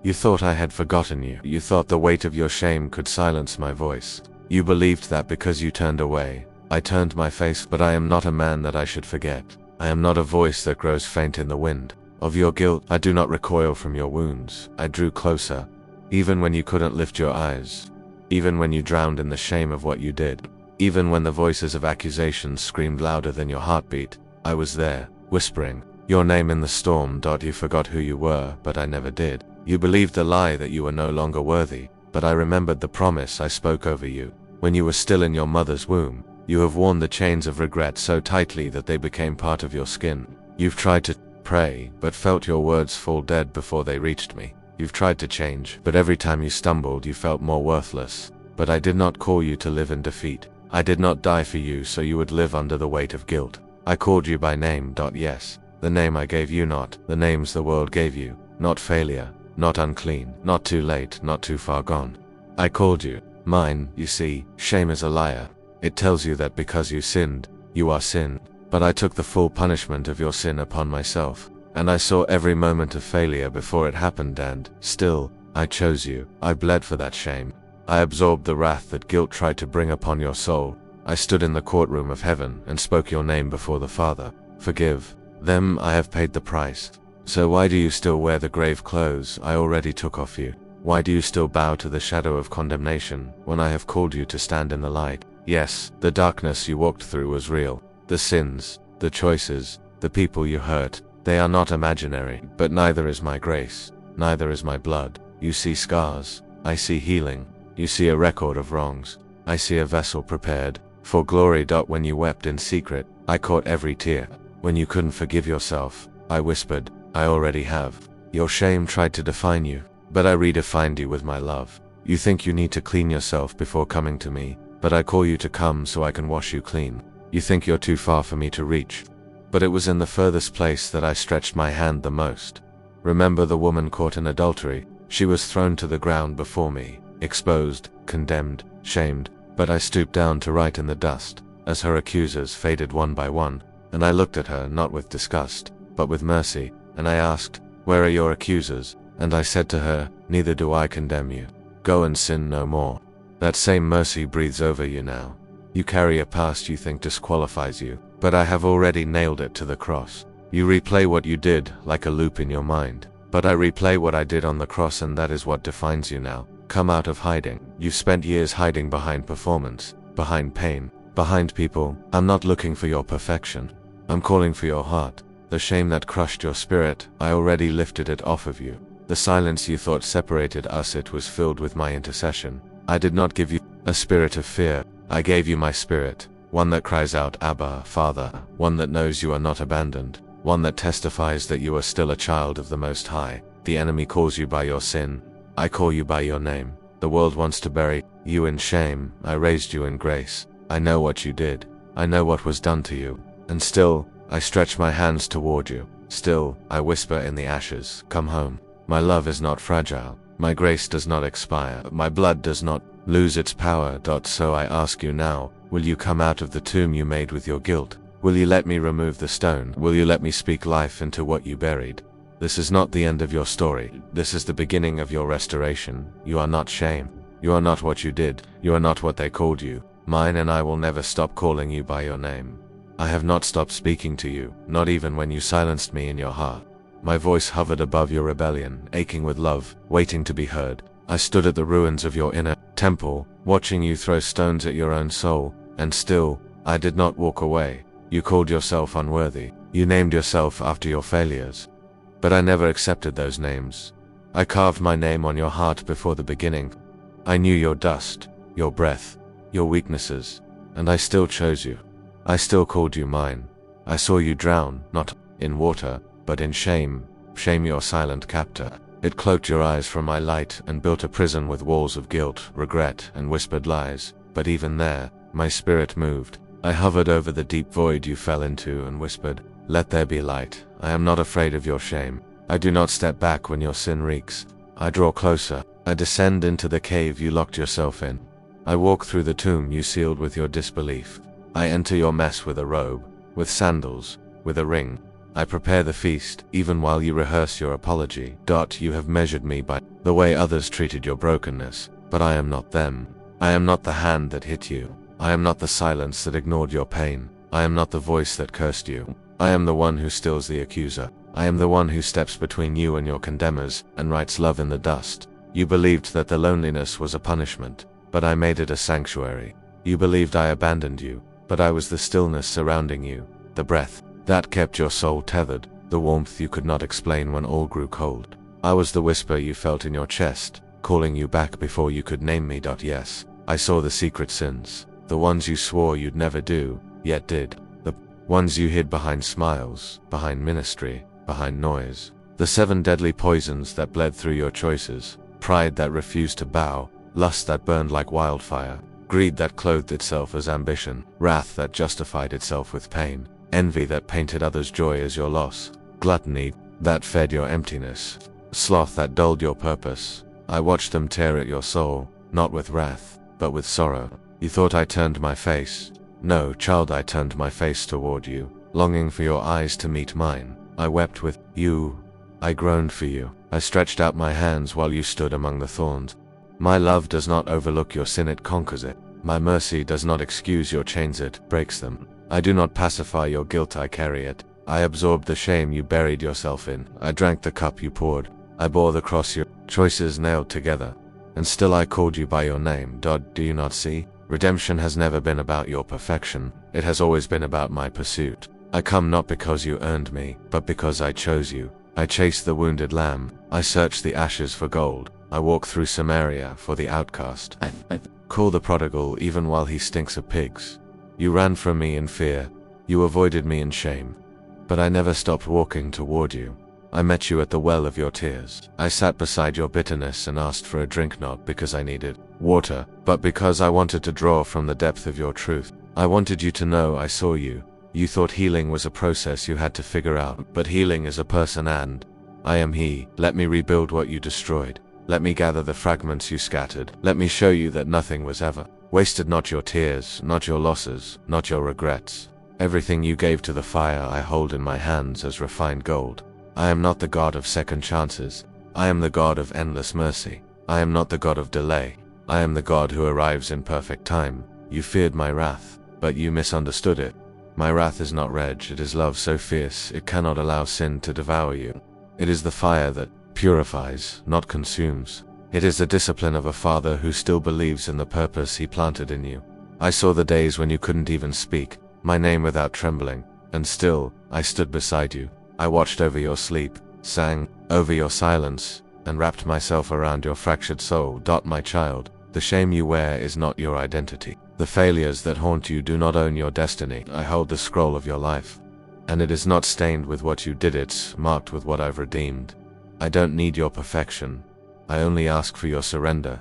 You thought I had forgotten you. You thought the weight of your shame could silence my voice. You believed that because you turned away, I turned my face, but I am not a man that I should forget. I am not a voice that grows faint in the wind. Of your guilt, I do not recoil from your wounds. I drew closer, even when you couldn't lift your eyes, even when you drowned in the shame of what you did, even when the voices of accusation screamed louder than your heartbeat. I was there, whispering your name in the storm. You forgot who you were, but I never did. You believed the lie that you were no longer worthy, but I remembered the promise I spoke over you. When you were still in your mother's womb, you have worn the chains of regret so tightly that they became part of your skin. You've tried to pray, but felt your words fall dead before they reached me. You've tried to change, but every time you stumbled you felt more worthless. But I did not call you to live in defeat. I did not die for you so you would live under the weight of guilt. I called you by name. Yes, the name I gave you, not the names the world gave you. Not failure, not unclean, not too late, not too far gone. I called you mine. You see, shame is a liar. It tells you that because you sinned, you are sinned. But I took the full punishment of your sin upon myself, and I saw every moment of failure before it happened, and still, I chose you. I bled for that shame. I absorbed the wrath that guilt tried to bring upon your soul. I stood in the courtroom of heaven and spoke your name before the Father. Forgive them, I have paid the price. So why do you still wear the grave clothes I already took off you? Why do you still bow to the shadow of condemnation when I have called you to stand in the light? Yes, the darkness you walked through was real. The sins, the choices, the people you hurt, they are not imaginary. But neither is my grace, neither is my blood. You see scars, I see healing. You see a record of wrongs, I see a vessel prepared for glory. When you wept in secret, I caught every tear. When you couldn't forgive yourself, I whispered, I already have. Your shame tried to define you, but I redefined you with my love. You think you need to clean yourself before coming to me, but I call you to come so I can wash you clean. You think you're too far for me to reach, but it was in the furthest place that I stretched my hand the most. Remember the woman caught in adultery? She was thrown to the ground before me, exposed, condemned, shamed, but I stooped down to write in the dust, as her accusers faded one by one, and I looked at her not with disgust, but with mercy, and I asked, where are your accusers? And I said to her, neither do I condemn you. Go and sin no more. That same mercy breathes over you now. You carry a past you think disqualifies you, but I have already nailed it to the cross. You replay what you did like a loop in your mind, but I replay what I did on the cross, and that is what defines you now. Come out of hiding. You've spent years hiding behind performance, behind pain, behind people. I'm not looking for your perfection. I'm calling for your heart. The shame that crushed your spirit, I already lifted it off of you. The silence you thought separated us, it was filled with my intercession. I did not give you a spirit of fear. I gave you my spirit, one that cries out, Abba, Father, one that knows you are not abandoned, one that testifies that you are still a child of the Most High. The enemy calls you by your sin. I call you by your name. The world wants to bury you in shame. I raised you in grace. I know what you did. I know what was done to you. And still, I stretch my hands toward you. Still, I whisper in the ashes, come home. My love is not fragile. My grace does not expire. My blood does not lose its power. So I ask you now, will you come out of the tomb you made with your guilt? Will you let me remove the stone? Will you let me speak life into what you buried? This is not the end of your story. This is the beginning of your restoration. You are not shame. You are not what you did. You are not what they called you. Mine, and I will never stop calling you by your name. I have not stopped speaking to you, not even when you silenced me in your heart. My voice hovered above your rebellion, aching with love, waiting to be heard. I stood at the ruins of your inner temple, watching you throw stones at your own soul, and still, I did not walk away. You called yourself unworthy. You named yourself after your failures. But I never accepted those names. I carved my name on your heart before the beginning. I knew your dust, your breath, your weaknesses, and I still chose you. I still called you mine. I saw you drown, not in water, but in shame. Shame, your silent captor. It cloaked your eyes from my light and built a prison with walls of guilt, regret, and whispered lies. But even there, my spirit moved. I hovered over the deep void you fell into and whispered, let there be light. I am not afraid of your shame. I do not step back when your sin reeks. I draw closer. I descend into the cave you locked yourself in. I walk through the tomb you sealed with your disbelief. I enter your mess with a robe, with sandals, with a ring. I prepare the feast, even while you rehearse your apology. You have measured me by the way others treated your brokenness, but I am not them. I am not the hand that hit you. I am not the silence that ignored your pain. I am not the voice that cursed you. I am the one who stills the accuser. I am the one who steps between you and your condemners and writes love in the dust. You believed that the loneliness was a punishment, but I made it a sanctuary. You believed I abandoned you, but I was the stillness surrounding you, the breath that kept your soul tethered, the warmth you could not explain when all grew cold. I was the whisper you felt in your chest, calling you back before you could name me. Yes, I saw the secret sins, the ones you swore you'd never do, yet did. The ones you hid behind smiles, behind ministry, behind noise. The 7 deadly poisons that bled through your choices. Pride that refused to bow, lust that burned like wildfire, greed that clothed itself as ambition, wrath that justified itself with pain, envy that painted others' joy as your loss, gluttony that fed your emptiness, sloth that dulled your purpose. I watched them tear at your soul, not with wrath, but with sorrow. You thought I turned my face. No, child, I turned my face toward you, longing for your eyes to meet mine. I wept with you. I groaned for you. I stretched out my hands while you stood among the thorns. My love does not overlook your sin, it conquers it. My mercy does not excuse your chains, it breaks them. I do not pacify your guilt, I carry it. I absorbed the shame you buried yourself in. I drank the cup you poured. I bore the cross your choices nailed together. And still I called you by your name. Do you not see? Redemption has never been about your perfection. It has always been about my pursuit. I come not because you earned me, but because I chose you. I chase the wounded lamb. I search the ashes for gold. I walk through Samaria for the outcast. I call the prodigal even while he stinks of pigs. You ran from me in fear. You avoided me in shame. But I never stopped walking toward you. I met you at the well of your tears. I sat beside your bitterness and asked for a drink, not because I needed water, but because I wanted to draw from the depth of your truth. I wanted you to know I saw you. You thought healing was a process you had to figure out, but healing is a person, and I am he. Let me rebuild what you destroyed. Let me gather the fragments you scattered. Let me show you that nothing was ever wasted, not your tears, not your losses, not your regrets. Everything you gave to the fire I hold in my hands as refined gold. I am not the God of second chances. I am the God of endless mercy. I am not the God of delay. I am the God who arrives in perfect time. You feared my wrath, but you misunderstood it. My wrath is not rage, it is love so fierce it cannot allow sin to devour you. It is the fire that purifies, not consumes. It is the discipline of a father who still believes in the purpose he planted in you. I saw the days when you couldn't even speak my name without trembling, and still, I stood beside you. I watched over your sleep, sang over your silence, and wrapped myself around your fractured soul. My child, the shame you wear is not your identity. The failures that haunt you do not own your destiny. I hold the scroll of your life, and it is not stained with what you did, it's marked with what I've redeemed. I don't need your perfection. I only ask for your surrender.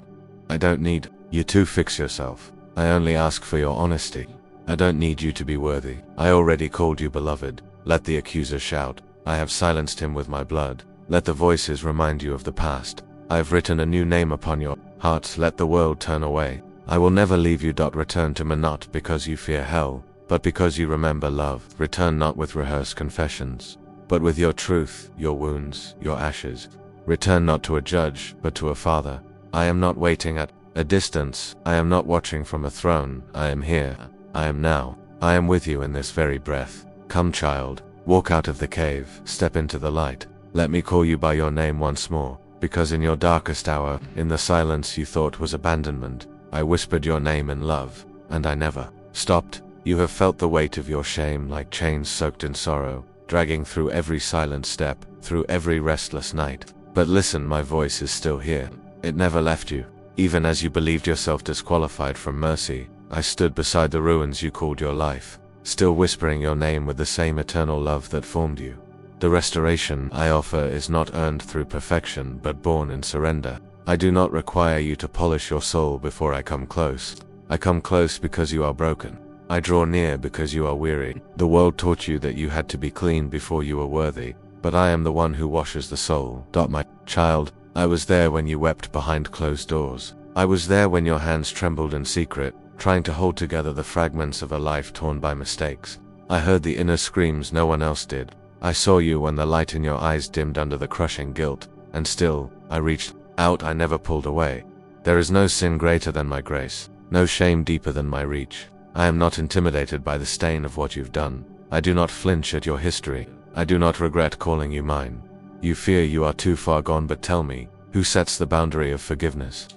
I don't need you to fix yourself. I only ask for your honesty. I don't need you to be worthy. I already called you beloved. Let the accuser shout. I have silenced him with my blood. Let the voices remind you of the past. I have written a new name upon your heart. Let the world turn away. I will never leave you. Return to me not because you fear hell, but because you remember love. Return not with rehearsed confessions, but with your truth, your wounds, your ashes. Return not to a judge, but to a father. I am not waiting at a distance. I am not watching from a throne. I am here. I am now. I am with you in this very breath. Come, child, walk out of the cave, step into the light. Let me call you by your name once more, because in your darkest hour, in the silence you thought was abandonment, I whispered your name in love, and I never stopped. You have felt the weight of your shame like chains soaked in sorrow, dragging through every silent step, through every restless night. But listen, my voice is still here. It never left you. Even as you believed yourself disqualified from mercy, I stood beside the ruins you called your life, still whispering your name with the same eternal love that formed you. The restoration I offer is not earned through perfection but born in surrender. I do not require you to polish your soul before I come close. I come close because you are broken. I draw near because you are weary. The world taught you that you had to be clean before you were worthy, but I am the one who washes the soul. My child, I was there when you wept behind closed doors. I was there when your hands trembled in secret, trying to hold together the fragments of a life torn by mistakes. I heard the inner screams no one else did. I saw you when the light in your eyes dimmed under the crushing guilt, and still, I reached out, I never pulled away. There is no sin greater than my grace, no shame deeper than my reach. I am not intimidated by the stain of what you've done. I do not flinch at your history. I do not regret calling you mine. You fear you are too far gone, but tell me, who sets the boundary of forgiveness?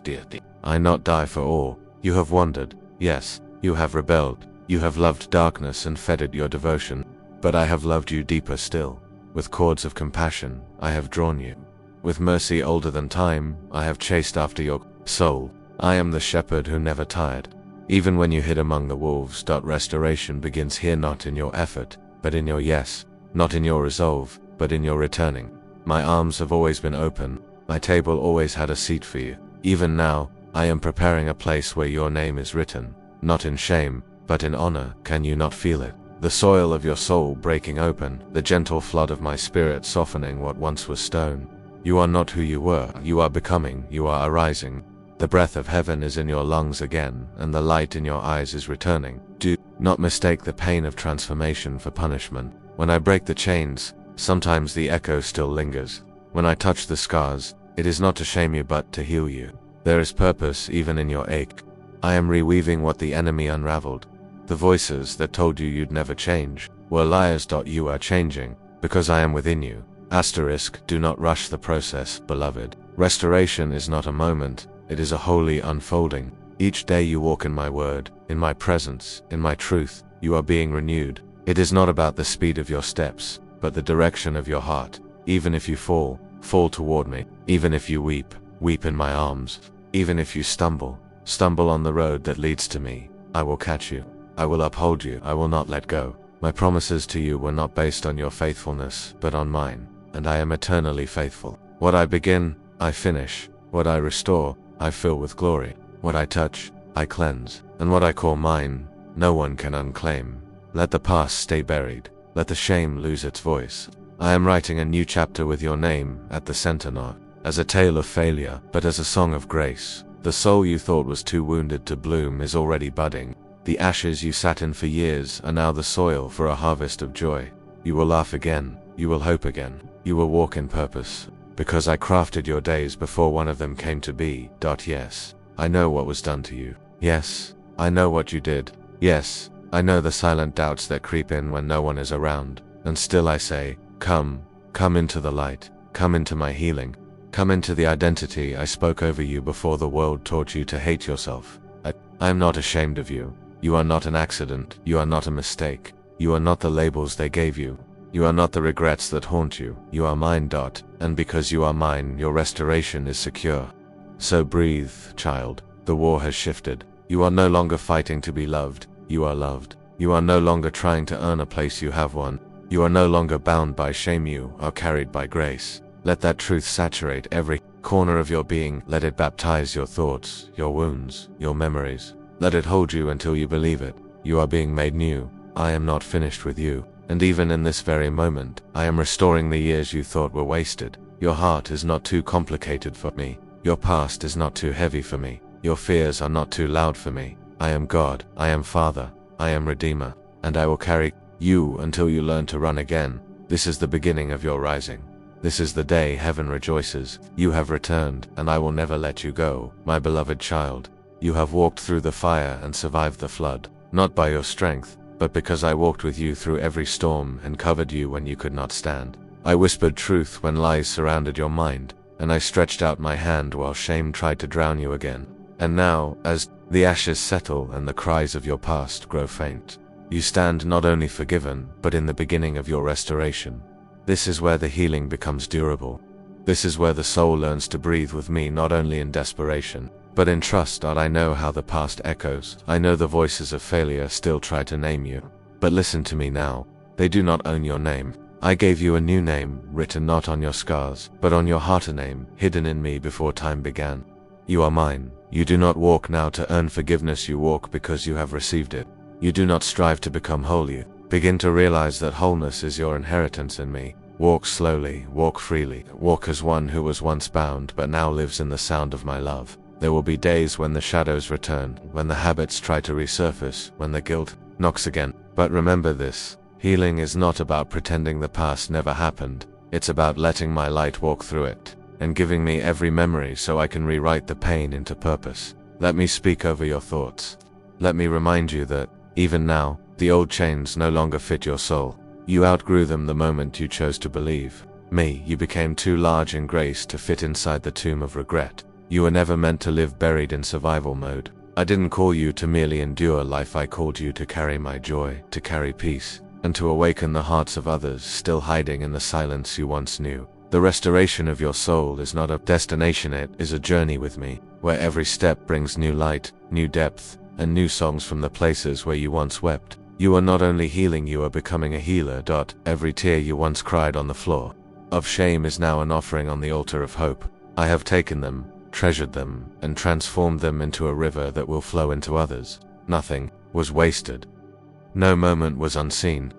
I not die for all. You have wandered, yes, you have rebelled, you have loved darkness and fed it your devotion, but I have loved you deeper still. With cords of compassion, I have drawn you. With mercy older than time, I have chased after your soul. I am the shepherd who never tired. Even when you hid among the wolves, restoration begins here, not in your effort, but in your yes, not in your resolve, but in your returning. My arms have always been open, my table always had a seat for you. Even now, I am preparing a place where your name is written, not in shame, but in honor. Can you not feel it? The soil of your soul breaking open, the gentle flood of my spirit softening what once was stone. You are not who you were, you are becoming, you are arising. The breath of heaven is in your lungs again, and the light in your eyes is returning. Do not mistake the pain of transformation for punishment. When I break the chains, sometimes the echo still lingers. When I touch the scars, it is not to shame you but to heal you. There is purpose even in your ache. I am reweaving what the enemy unraveled. The voices that told you you'd never change were liars. You are changing, because I am within you. Asterisk, do not rush the process, beloved. Restoration is not a moment, it is a holy unfolding. Each day you walk in my word, in my presence, in my truth, you are being renewed. It is not about the speed of your steps, but the direction of your heart. Even if you fall, fall toward me. Even if you weep, weep in my arms. Even if you stumble, stumble on the road that leads to me. I will catch you. I will uphold you. I will not let go. My promises to you were not based on your faithfulness, but on mine, and I am eternally faithful. What I begin, I finish. What I restore, I fill with glory. What I touch, I cleanse. And what I call mine, no one can unclaim. Let the past stay buried. Let the shame lose its voice. I am writing a new chapter with your name at the center, not as a tale of failure, but as a song of grace. The soul you thought was too wounded to bloom is already budding. The ashes you sat in for years are now the soil for a harvest of joy. You will laugh again. You will hope again. You will walk in purpose. Because I crafted your days before one of them came to be. Yes, I know what was done to you. Yes, I know what you did. Yes, I know the silent doubts that creep in when no one is around. And still I say, come into the light. Come into my healing. Come into the identity I spoke over you before the world taught you to hate yourself. I am not ashamed of you. You are not an accident. You are not a mistake. You are not the labels they gave you. You are not the regrets that haunt you. You are mine. And because you are mine, your restoration is secure. So breathe, child. The war has shifted. You are no longer fighting to be loved. You are loved. You are no longer trying to earn a place, you have one. You are no longer bound by shame, you are carried by grace. Let that truth saturate every corner of your being. Let it baptize your thoughts, your wounds, your memories. Let it hold you until you believe it. You are being made new. I am not finished with you. And even in this very moment, I am restoring the years you thought were wasted. Your heart is not too complicated for me. Your past is not too heavy for me. Your fears are not too loud for me. I am God. I am Father. I am Redeemer. And I will carry you until you learn to run again. This is the beginning of your rising. This is the day heaven rejoices. You have returned, and I will never let you go, my beloved child. You have walked through the fire and survived the flood, not by your strength, but because I walked with you through every storm and covered you when you could not stand. I whispered truth when lies surrounded your mind, and I stretched out my hand while shame tried to drown you again. And now, as the ashes settle and the cries of your past grow faint, you stand not only forgiven, but in the beginning of your restoration. This is where the healing becomes durable. This is where the soul learns to breathe with me, not only in desperation, but in trust. I know how the past echoes. I know the voices of failure still try to name you. But listen to me now. They do not own your name. I gave you a new name, written not on your scars, but on your heart, a name hidden in me before time began. You are mine. You do not walk now to earn forgiveness. You walk because you have received it. You do not strive to become whole. You begin to realize that wholeness is your inheritance in me. Walk slowly, walk freely, walk as one who was once bound but now lives in the sound of my love. There will be days when the shadows return, when the habits try to resurface, when the guilt knocks again. But remember this, Healing is not about pretending the past never happened. It's about letting my light walk through it, and giving me every memory so I can rewrite the pain into purpose. Let me speak over your thoughts. Let me remind you that, even now, the old chains no longer fit your soul. You outgrew them the moment you chose to believe me. You became too large in grace to fit inside the tomb of regret. You were never meant to live buried in survival mode. I didn't call you to merely endure life. I called you to carry my joy, to carry peace, and to awaken the hearts of others still hiding in the silence you once knew. The restoration of your soul is not a destination, it is a journey with me, where every step brings new light, new depth, and new songs from the places where you once wept. You are not only healing, you are becoming a healer. Every tear you once cried on the floor of shame is now an offering on the altar of hope. I have taken them, treasured them, and transformed them into a river that will flow into others. Nothing was wasted. No moment was unseen.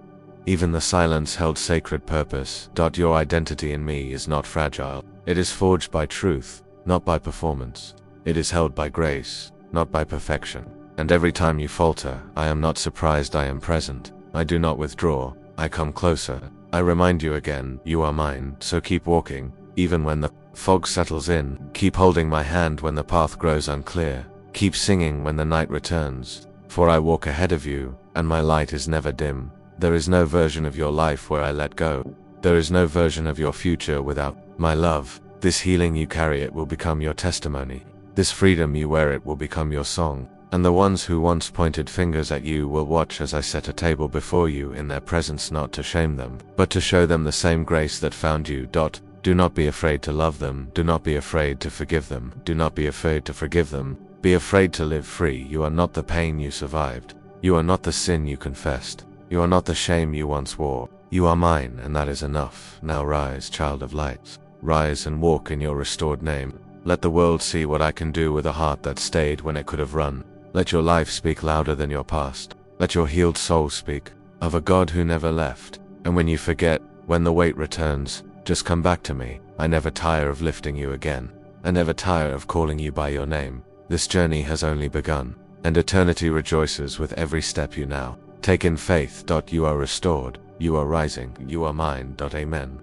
Even the silence held sacred purpose. Your identity in me is not fragile. It is forged by truth, not by performance. It is held by grace, not by perfection. And every time you falter, I am not surprised. I am present. I do not withdraw. I come closer. I remind you again, you are mine, so keep walking, even when the fog settles in. Keep holding my hand when the path grows unclear. Keep singing when the night returns. For I walk ahead of you, and my light is never dim. There is no version of your life where I let go. There is no version of your future without my love. This healing you carry, it will become your testimony. This freedom you wear, it will become your song. And the ones who once pointed fingers at you will watch as I set a table before you in their presence, not to shame them, but to show them the same grace that found you. Do not be afraid to love them. Do not be afraid to forgive them. Do not be afraid to forgive them. Be afraid to live free. You are not the pain you survived. You are not the sin you confessed. You are not the shame you once wore. You are mine, and that is enough. Now rise, child of light. Rise and walk in your restored name. Let the world see what I can do with a heart that stayed when it could have run. Let your life speak louder than your past. Let your healed soul speak of a God who never left. And when you forget, when the weight returns, just come back to me. I never tire of lifting you again. I never tire of calling you by your name. This journey has only begun, and eternity rejoices with every step you now take in faith. You are restored. You are rising. You are mine. Amen.